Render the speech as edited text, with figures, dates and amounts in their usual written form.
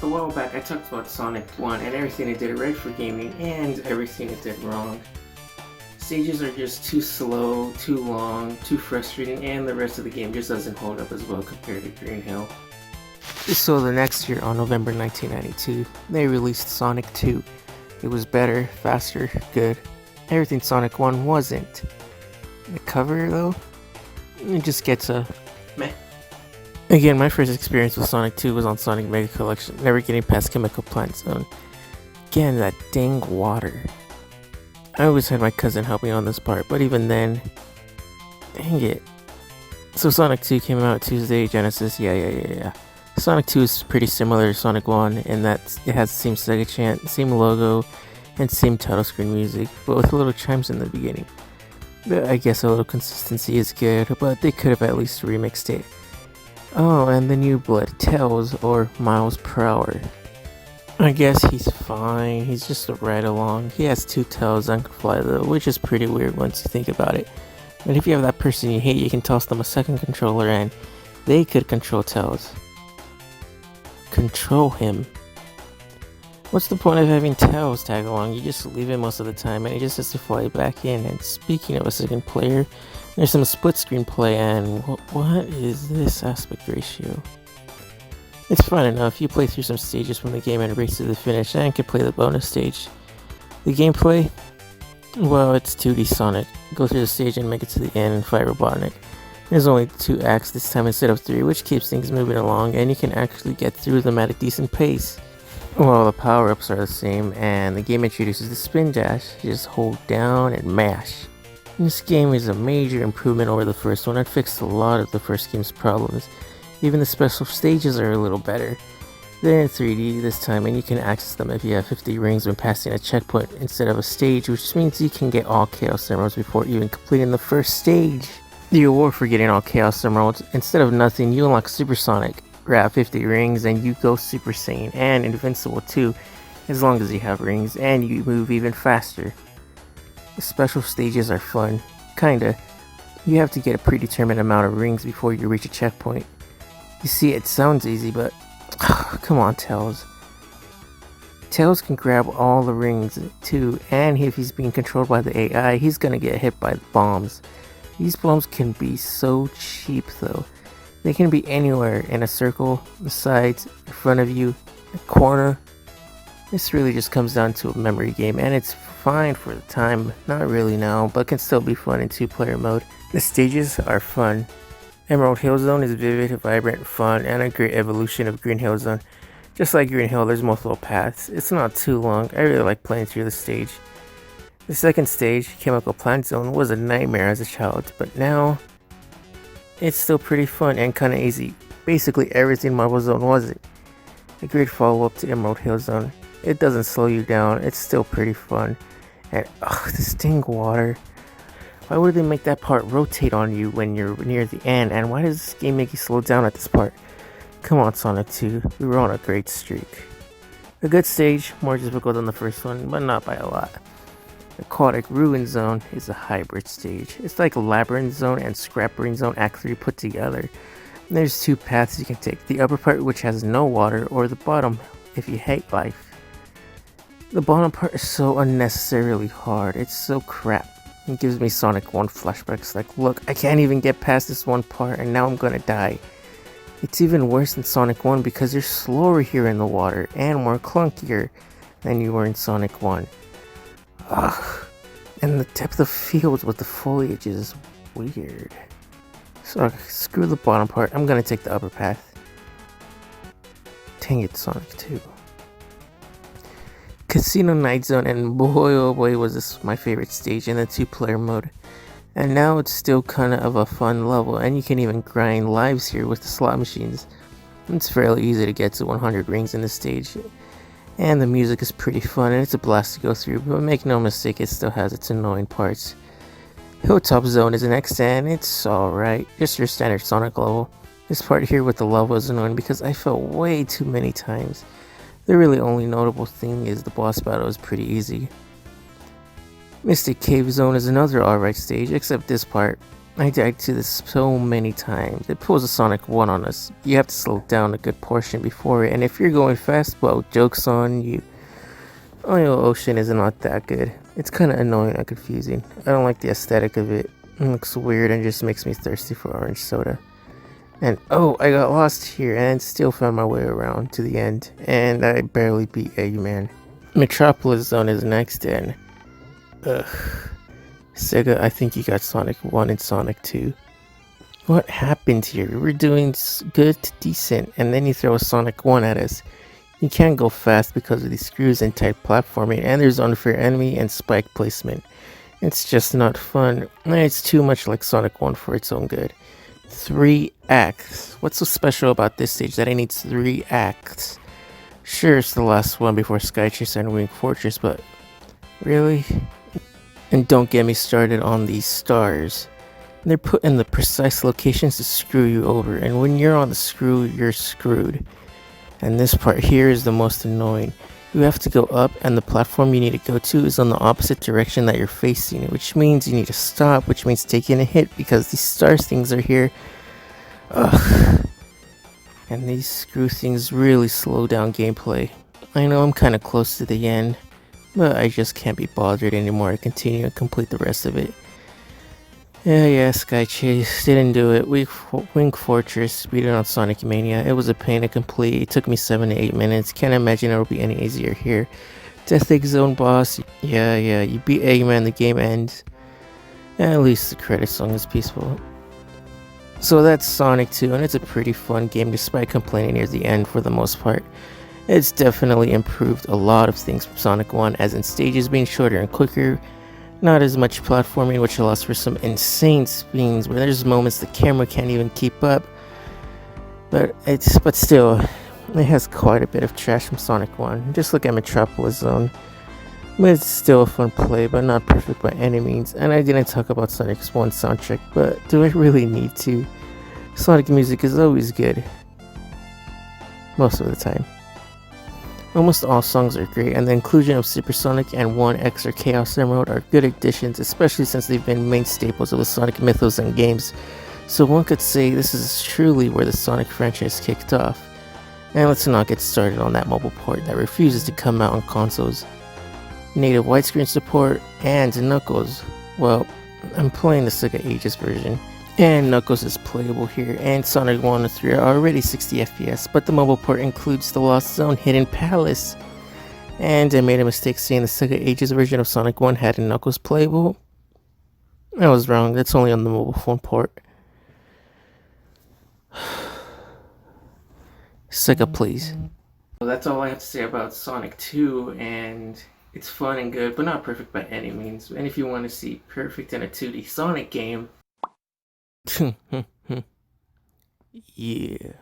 A while back I talked about Sonic 1 and everything it did right for gaming and everything it did wrong. Stages are just too slow, too long, too frustrating, and the rest of the game just doesn't hold up as well compared to Green Hill. So the next year, on November 1992, they released Sonic 2. It was better, faster, good. Everything Sonic 1 wasn't. The cover, though, it just gets a meh. Again, my first experience with Sonic 2 was on Sonic Mega Collection, never getting past Chemical Plant Zone. Again, that dang water. I always had my cousin help me on this part, but even then, dang it. So Sonic 2 came out Tuesday, Genesis, yeah. Sonic 2 is pretty similar to Sonic 1 in that it has the same Sega chant, same logo, and same title screen music, but with little chimes in the beginning. I guess a little consistency is good, but they could have at least remixed it. Oh, and the new blood, Tails, or miles per hour. I guess he's fine, he's just a ride along. He has 2 tails and can fly though, which is pretty weird once you think about it. But if you have that person you hate, you can toss them a second controller and they could control Tails. Control him. What's the point of having Tails tag along? You just leave him most of the time and he just has to fly back in. And speaking of a second player, there's some split screen play and what is this aspect ratio? It's fun enough. You play through some stages from the game and race to the finish and can play the bonus stage. The gameplay? Well, it's 2D Sonic. Go through the stage and make it to the end and fight Robotnik. There's only 2 acts this time instead of 3, which keeps things moving along and you can actually get through them at a decent pace. Well, the power-ups are the same and the game introduces the spin dash. You just hold down and mash. This game is a major improvement over the first one and fixed a lot of the first game's problems. Even the special stages are a little better. They're in 3D this time and you can access them if you have 50 rings when passing a checkpoint instead of a stage, which means you can get all Chaos Emeralds before even completing the first stage. The award for getting all Chaos Emeralds, instead of nothing, you unlock Super Sonic, grab 50 rings and you go Super Saiyan and Invincible too, as long as you have rings and you move even faster. The special stages are fun, kinda. You have to get a predetermined amount of rings before you reach a checkpoint. You see, it sounds easy, but come on, Tails. Tails can grab all the rings too, and if he's being controlled by the AI, he's gonna get hit by the bombs. These bombs can be so cheap though. They can be anywhere, in a circle, the sides, in front of you, a corner. This really just comes down to a memory game, and it's fine for the time, not really now, but can still be fun in 2-player mode. The stages are fun. Emerald Hill Zone is vivid, vibrant, fun, and a great evolution of Green Hill Zone. Just like Green Hill, there's multiple paths. It's not too long. I really like playing through the stage. The second stage, Chemical Plant Zone, was a nightmare as a child, but now it's still pretty fun and kinda easy. Basically everything Marble Zone wasn't. A great follow-up to Emerald Hill Zone. It doesn't slow you down, it's still pretty fun. And this dang water. Why would they make that part rotate on you when you're near the end? And why does this game make you slow down at this part? Come on, Sonic 2, we were on a great streak. A good stage, more difficult than the first one, but not by a lot. Aquatic Ruin Zone is a hybrid stage. It's like Labyrinth Zone and Scrap Brain Zone Act 3 put together. And there's 2 paths you can take. The upper part, which has no water, or the bottom if you hate life. The bottom part is so unnecessarily hard. It's so crap. It gives me Sonic 1 flashbacks like, look, I can't even get past this one part and now I'm gonna die. It's even worse than Sonic 1 because you're slower here in the water and more clunkier than you were in Sonic 1. Ugh. And the depth of field with the foliage is weird. So screw the bottom part, I'm gonna take the upper path. Dang it, Sonic 2. Casino Night Zone, and boy oh boy was this my favorite stage in the 2-player mode. And now it's still kinda of a fun level, and you can even grind lives here with the slot machines. It's fairly easy to get to 100 rings in this stage. And the music is pretty fun and it's a blast to go through, but make no mistake, it still has its annoying parts. Hilltop Zone is next and it's alright, just your standard Sonic level. This part here with the lava is annoying because I fell way too many times. The really only notable thing is the boss battle is pretty easy. Mystic Cave Zone is another alright stage, except this part. I died to this so many times. It pulls a Sonic 1 on us. You have to slow down a good portion before it, and if you're going fast, well, joke's on you. Oil Ocean is not that good. It's kinda annoying and confusing. I don't like the aesthetic of it. It looks weird and just makes me thirsty for orange soda. And oh, I got lost here and still found my way around to the end. And I barely beat Eggman. Metropolis Zone is next and... ugh. Sega, I think you got Sonic 1 and Sonic 2. What happened here? We were doing good to decent, and then you throw a Sonic 1 at us. You can't go fast because of these screws and tight platforming, and there's unfair enemy and spike placement. It's just not fun. It's too much like Sonic 1 for its own good. 3 acts. What's so special about this stage that it needs 3 acts? Sure, it's the last one before Sky Chase and Wing Fortress, but really? And don't get me started on these stars. They're put in the precise locations to screw you over, and when you're on the screw, you're screwed. And this part here is the most annoying. You have to go up, and the platform you need to go to is on the opposite direction that you're facing, which means you need to stop, which means taking a hit because these star things are here. Ugh. And these screw things really slow down gameplay. I know I'm kinda close to the end, but I just can't be bothered anymore to continue and complete the rest of it. Yeah, Sky Chase, didn't do it. Wing Fortress, beat it on Sonic Mania. It was a pain to complete. It took me 7 to 8 minutes. Can't imagine it'll be any easier here. Death Egg Zone boss, yeah, you beat Eggman, the game ends. At least the credit song is peaceful. So that's Sonic 2, and it's a pretty fun game despite complaining near the end for the most part. It's definitely improved a lot of things from Sonic 1, as in stages being shorter and quicker, not as much platforming, which allows for some insane spins where there's moments the camera can't even keep up. But still, it has quite a bit of trash from Sonic 1. Just look at Metropolis Zone. But it's still a fun play, but not perfect by any means. And I didn't talk about Sonic's 1 soundtrack, but do I really need to? Sonic music is always good. Most of the time. Almost all songs are great, and the inclusion of Supersonic and 1X or Chaos Emerald are good additions, especially since they've been main staples of the Sonic mythos and games. So one could say this is truly where the Sonic franchise kicked off. And let's not get started on that mobile port that refuses to come out on consoles. Native widescreen support, and Knuckles. Well, I'm playing the Sega Ages version, and Knuckles is playable here, and Sonic 1 and 3 are already 60 FPS, but the mobile port includes the Lost Zone Hidden Palace. And I made a mistake saying the Sega Ages version of Sonic 1 had Knuckles playable. I was wrong, that's only on the mobile phone port. Sega, please. Well, that's all I have to say about Sonic 2, and it's fun and good, but not perfect by any means. And if you want to see perfect in a 2D Sonic game, yeah.